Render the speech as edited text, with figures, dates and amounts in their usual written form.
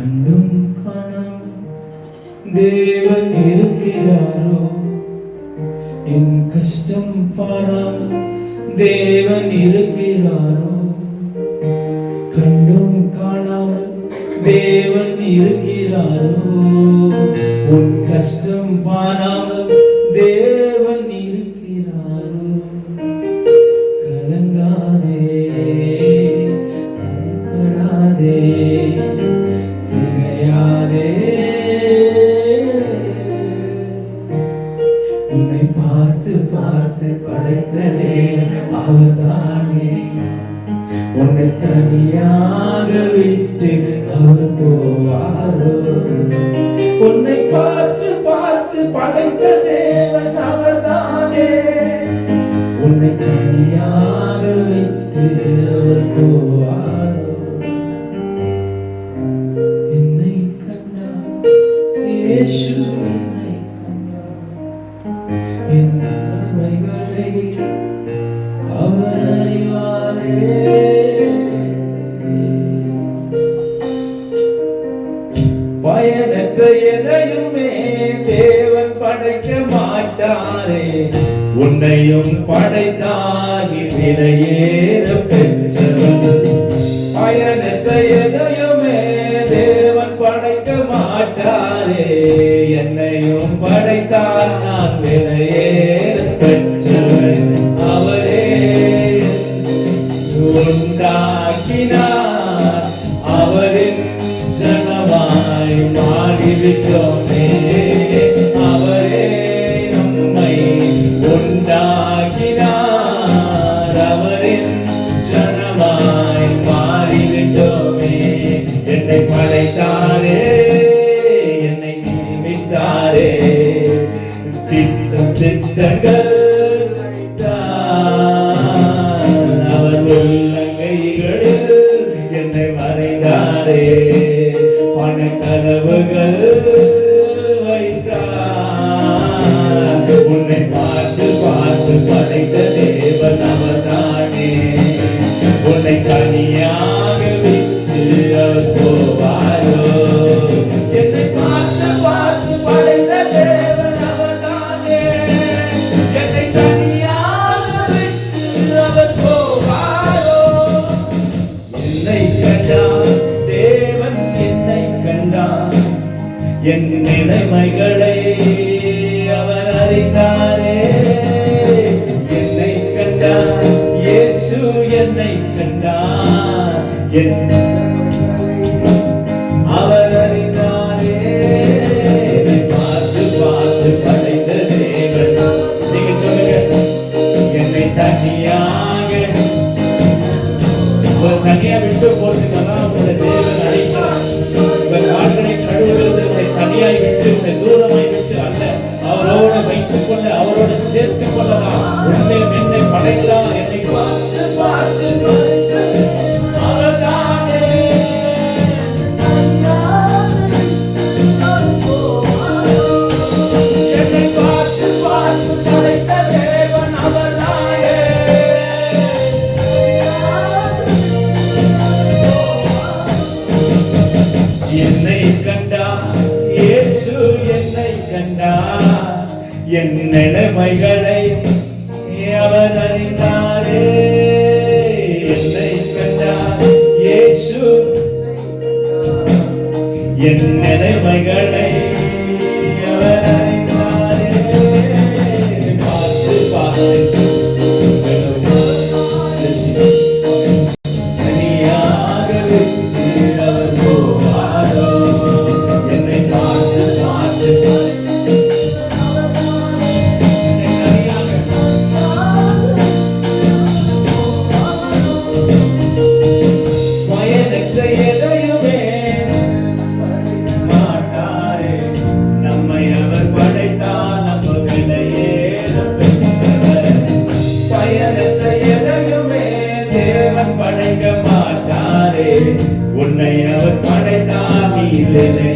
கண்ணும் காணாமல் தேவன் இருக்கிறாரோ, என் கஷ்டம் பாராமல் தேவன் இருக்கிறாரோ, கண்ணும் காணாமல் தேவன் இருக்கிறாரோ, உன் கஷ்டம் பாராமல் தேவன் இருக்கிறாரோ, கலங்காதே கலங்காதே திகையாதே, உன்னை பார்த்து பார்த்து படைத்ததே அவர்தானே, உன்னை தனியாக விட்டு அவர் போவாரோ, உன்னை பார்த்து பார்த்து படைத்த தேவன் அவர்தானே, உன்னை தனியாக விட்டு அவர் போவாரோ, என்னை கண்டார் இயேசு என்னை கண்டார், என் நிலைமைகளை அவர் அறிவாரே, பயனற்ற எதையுமே தேவன் படைக்க மாட்டாரே, உன்னையும் படைத்தாகி விலையேற பெற்றவர், பயனற்ற எதையுமே தேவன் படைக்க மாட்டாரே, என்னையும் படைத்தால் நான் விலையேற பெற்றவர், அவரே உண்டாக்கினார், அவரின் ஜனமாய் மாறிவிட்டோமே, அவரே நம்மை உண்டாக்கினார், அவரின் ஜனமாய் மாறிவிட்டோமே, என்னை படைத்தாரே என்னை நியமித்தாரே, திட்டம் திட்டங்கள் அவர் உள்ளங்கைகளில் என்னை வரைந்தாரே, பணக்கனவுகள் வைத்தார், உன்னை பார்த்து பார்த்து படைத்த தேவன் அவர்தானே, உன்னை தனியாக விட்டு அவர் போவாரோ, என்னை பார்த்து பார்த்து படைத்த தேவன் அவர்தானே, என்னை தனியாக விட்டு அவர் போவாரோ, என்னை கண்டார் தேவன் என்னை கண்டார், என் நிலைமைகளை அவர் அறிந்தாரே, என்னை கண்டார் இயேசு என்னை கண்டார், என் அவர் அறிந்தாரே, என்னை பார்த்து பார்த்து படைத்த தேவன், நீங்க சொல்லுங்க, என்னை தனியாக தனியா விட்டு போறதுக்கெல்லாம் உங்களை தேவன் அழைக்கிறார், உங்கள் கால்களை கழுவுகிறது உங்களை தனியாய் விட்டு உங்களை தூரமாய் விட்டு அல்ல, அவரோடு வைத்துக் கொள்ள அவரோடு சேர்த்துக் கொள்ளலாம், உன்னை என்னை படைத்தார், என்னை பார்த்து பார்த்து அவர்தானே, என்னை பார்த்து பார்த்து படைத்த தேவன் அவர்தானே, என்னை கண்டார் இயேசு என்னை கண்டார், என் நிலைமைகளை அவர் அறிந்தாரே, என்னை கண்டார் இயேசு என் நிலைமைகளை அவர் அறிந்தாரே, பார்த்து பார்த்து தனியாக விட்டு அவர் போவாரோ, என்னை பார்த்து பார்த்து பயனற்ற எதையுமே மாட்டாரே, நம்மை அவர் படைத்தால் நம்ம விலையேற பெற்றவர், பயனற்ற எதையுமே தேவன் படைக்க மாட்டாரே, உன்னை அவர் படைத்தால் நீ விலை